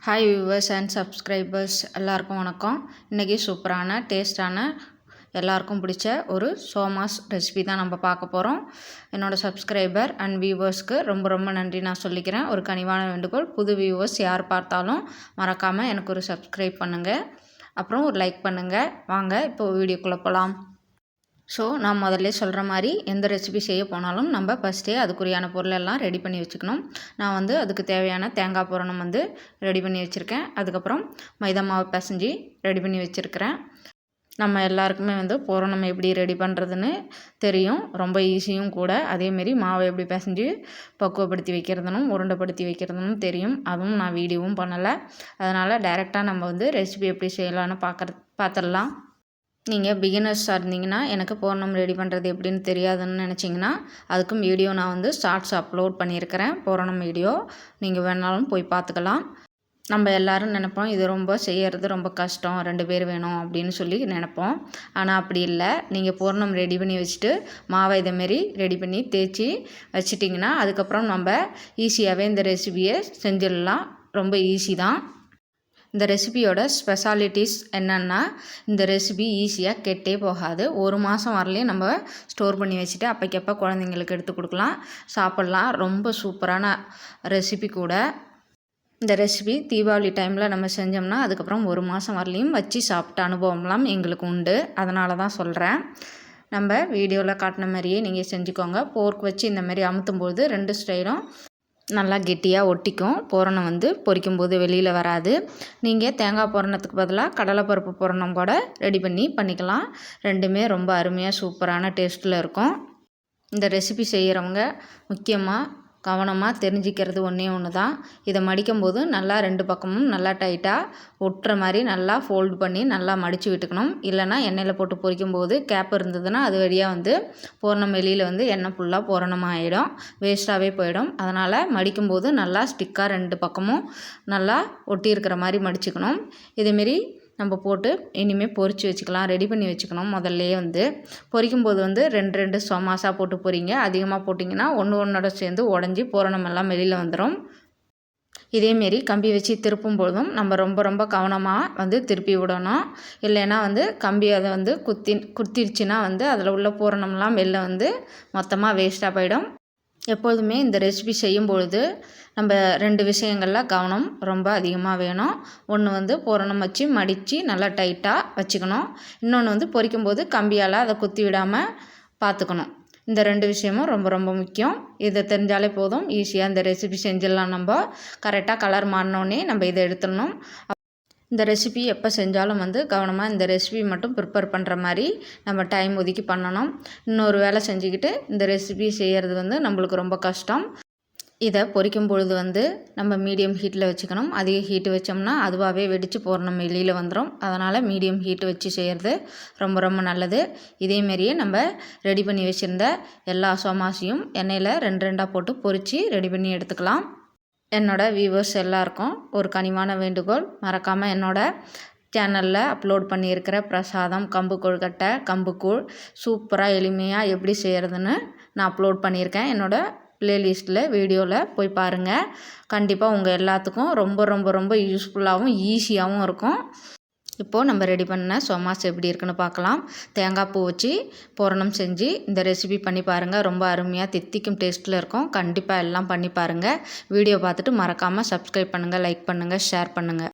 Hi viewers and subscribers எல்லாருக்கும் வணக்கம். இன்றைக்கி சூப்பரான டேஸ்டான எல்லாருக்கும் பிடிச்ச ஒரு சோமாஸ் ரெசிபி தான் நம்ம பார்க்க போகிறோம். என்னோடய சப்ஸ்கிரைபர் அண்ட் வியூவர்ஸ்க்கு ரொம்ப நன்றி நான் சொல்லிக்கிறேன். ஒரு கனிவான வேண்டுகோள், புது வியூவர்ஸ் யார் பார்த்தாலும் மறக்காமல் எனக்கு ஒரு சப்ஸ்கிரைப் பண்ணுங்கள், அப்புறம் ஒரு லைக் பண்ணுங்கள். வாங்க இப்போ வீடியோக்குள்ளே போகலாம். ஸோ நான் முதல்ல சொல்கிற மாதிரி எந்த ரெசிபி செய்ய போனாலும் நம்ம ஃபஸ்ட்டே அதுக்குரியான பொருளெல்லாம் ரெடி பண்ணி வச்சுக்கணும். நான் அதுக்கு தேவையான தேங்காய் பூரணம் ரெடி பண்ணி வச்சுருக்கேன். அதுக்கப்புறம் மைதா மாவு பிசைஞ்சு ரெடி பண்ணி வச்சுருக்கிறேன். நம்ம எல்லாருக்குமே பூரணம் எப்படி ரெடி பண்ணுறதுன்னு தெரியும், ரொம்ப ஈஸியும் கூட. அதேமாரி மாவை எப்படி பிசைஞ்சு பக்குவப்படுத்தி வைக்கிறதுனும் உருண்டைப்படுத்தி வைக்கிறதுனும் தெரியும். அதுவும் நான் வீடியோவும் பண்ணலை. அதனால் டைரெக்டாக நம்ம ரெசிபி எப்படி செய்யலான்னு பார்த்துடலாம். நீங்கள் பிகினர்ஸாக இருந்தீங்கன்னா, எனக்கு பூரணம் ரெடி பண்ணுறது எப்படின்னு தெரியாதுன்னு நினச்சிங்கன்னா, அதுக்கும் வீடியோ நான் ஷார்ட்ஸ் அப்லோட் பண்ணியிருக்கிறேன். பூரணம் வீடியோ நீங்கள் வேணாலும் போய் பார்த்துக்கலாம். நம்ம எல்லோரும் நினைப்போம், இது ரொம்ப செய்கிறது ரொம்ப கஷ்டம், 2 பேர் வேணும் அப்படின்னு சொல்லி நினைப்போம். ஆனால் அப்படி இல்லை. நீங்கள் பூரணம் ரெடி பண்ணி வச்சுட்டு மாவை இதேமாரி ரெடி பண்ணி தேய்ச்சி வச்சிட்டிங்கன்னா, அதுக்கப்புறம் நம்ம ஈஸியாகவே இந்த ரெசிபியை செஞ்சிடலாம். ரொம்ப ஈஸி தான். இந்த ரெசிபியோட ஸ்பெஷாலிட்டிஸ் என்னென்னா, இந்த ரெசிபி ஈஸியாக கெட்டே போகாது. 1 மாதம் வரலையும் நம்ம ஸ்டோர் பண்ணி வச்சுட்டு அப்போக்கப்போ குழந்தைங்களுக்கு எடுத்து கொடுக்கலாம், சாப்பிட்லாம். ரொம்ப சூப்பரான ரெசிபி கூட. இந்த ரெசிபி தீபாவளி டைமில் நம்ம செஞ்சோம்னா அதுக்கப்புறம் 1 மாதம் வரலையும் வச்சு சாப்பிட்ட அனுபவம்லாம் எங்களுக்கு உண்டு. அதனால தான் சொல்கிறேன். நம்ம வீடியோவில் காட்டின மாதிரியே நீங்கள் செஞ்சுக்கோங்க. போர்க் வச்சு இந்த மாதிரி அமுத்தும்போது 2 ஸ்டைலும் நல்லா கெட்டியாக ஒட்டிக்கும். பூரணம் பொரிக்கும்போது வெளியில் வராது. நீங்கள் தேங்காய் பூரணத்துக்கு பதிலாக கடலைப்பருப்பு பூரணம் கூட ரெடி பண்ணிக்கலாம். 2மே ரொம்ப அருமையாக சூப்பரான டேஸ்ட்டில் இருக்கும். இந்த ரெசிபி செய்கிறவங்க முக்கியமாக கவனமாக தெரிஞ்சிக்கிறது ஒன்று தான். இதை மடிக்கும்போது நல்லா 2 பக்கமும் நல்லா டைட்டாக ஒட்டுற மாதிரி நல்லா ஃபோல்டு பண்ணி நல்லா மடித்து விட்டுக்கணும். இல்லைனா எண்ணெயில் போட்டு பொரிக்கும்போது கேப் இருந்ததுன்னா அது வழியாக பூரணம் வெளியில் எண்ணெய் ஃபுல்லாக பூரணமாக ஆகிடும், வேஸ்ட்டாகவே போயிடும். அதனால் மடிக்கும்போது நல்லா ஸ்டிக்காக 2 பக்கமும் நல்லா ஒட்டி இருக்கிற மாதிரி மடிச்சுக்கணும். இதேமாரி நம்ம போட்டு இனிமேல் பொரித்து வச்சுக்கலாம், ரெடி பண்ணி வச்சுக்கணும். முதல்லையே பொரிக்கும்போது 2 சோமாஸாக போட்டு பொரிங்க. அதிகமாக போட்டிங்கன்னா ஒன்றோட சேர்ந்து உடஞ்சி பூரணம் எல்லாம் வெளியில் வந்துடும். இதேமாரி கம்பி வச்சு திருப்பும் பொழுதும் நம்ம ரொம்ப கவனமாக திருப்பி விடணும். இல்லைன்னா கம்பி அதை குத்திருச்சுன்னா அதில் உள்ள பூரணம்லாம் வெளில மொத்தமாக வேஸ்ட்டாக போயிடும். எப்பொழுதுமே இந்த ரெசிபி செய்யும் பொழுது நம்ம 2 விஷயங்களில் கவனம் ரொம்ப அதிகமாக வேணும். ஒன்று பூரணம் வச்சு மடித்து நல்லா டைட்டாக வச்சுக்கணும். இன்னொன்று பொரிக்கும்போது கம்பியால் அதை குத்தி விடாமல் பார்த்துக்கணும். இந்த 2 விஷயமும் ரொம்ப முக்கியம். இதை தெரிஞ்சாலே போதும், ஈஸியாக இந்த ரெசிபி செஞ்சிடலாம். நம்ம கரெக்டாக கலர் மாறினோடனே நம்ம இதை எடுத்துடணும். இந்த ரெசிபி எப்போ செஞ்சாலும் கவனமாக இந்த ரெசிபி மட்டும் ப்ரிப்பேர் பண்ணுற மாதிரி நம்ம டைம் ஒதுக்கி பண்ணணும். இன்னொரு வேலை செஞ்சுக்கிட்டு இந்த ரெசிபி செய்கிறது நம்மளுக்கு ரொம்ப கஷ்டம். இதை பொரிக்கும் பொழுது நம்ம மீடியம் ஹீட்டில் வச்சுக்கணும். அதிக ஹீட்டு வச்சோம்னா அதுவாகவே வெடித்து பூரணம் வெளியில் வந்துடும். அதனால் மீடியம் ஹீட்டு வச்சு செய்கிறது ரொம்ப நல்லது. இதேமாரியே நம்ம ரெடி பண்ணி வச்சுருந்த எல்லா சோமாஸையும் எண்ணெயில் 2 போட்டு பொரித்து ரெடி பண்ணி எடுத்துக்கலாம். என்னோடய வியூவர்ஸ் எல்லாருக்கும் ஒரு கனிவான வேண்டுகோள், மறக்காமல் என்னோடய சேனலில் அப்லோட் பண்ணியிருக்கிற பிரசாதம், கம்பு கொழுக்கட்டை, கம்புக்கூழ் சூப்பராக எளிமையாக எப்படி செய்கிறதுன்னு நான் அப்லோட் பண்ணியிருக்கேன். என்னோடய ப்ளேலிஸ்ட்டில் வீடியோவில் போய் பாருங்கள். கண்டிப்பாக உங்கள் எல்லாத்துக்கும் ரொம்ப யூஸ்ஃபுல்லாகவும் ஈஸியாகவும் இருக்கும். இப்போது நம்ம ரெடி பண்ண சோமாஸ் எப்படி இருக்குன்னு பார்க்கலாம். தேங்காய் பூ வச்சு பூரணம் செஞ்சு இந்த ரெசிபி பண்ணி பாருங்கள். ரொம்ப அருமையாக தித்திக்கும் டேஸ்ட்டில் இருக்கும். கண்டிப்பாக எல்லாம் பண்ணி பாருங்கள். வீடியோ பார்த்துட்டு மறக்காமல் சப்ஸ்கிரைப் பண்ணுங்கள், லைக் பண்ணுங்கள், ஷேர் பண்ணுங்கள்.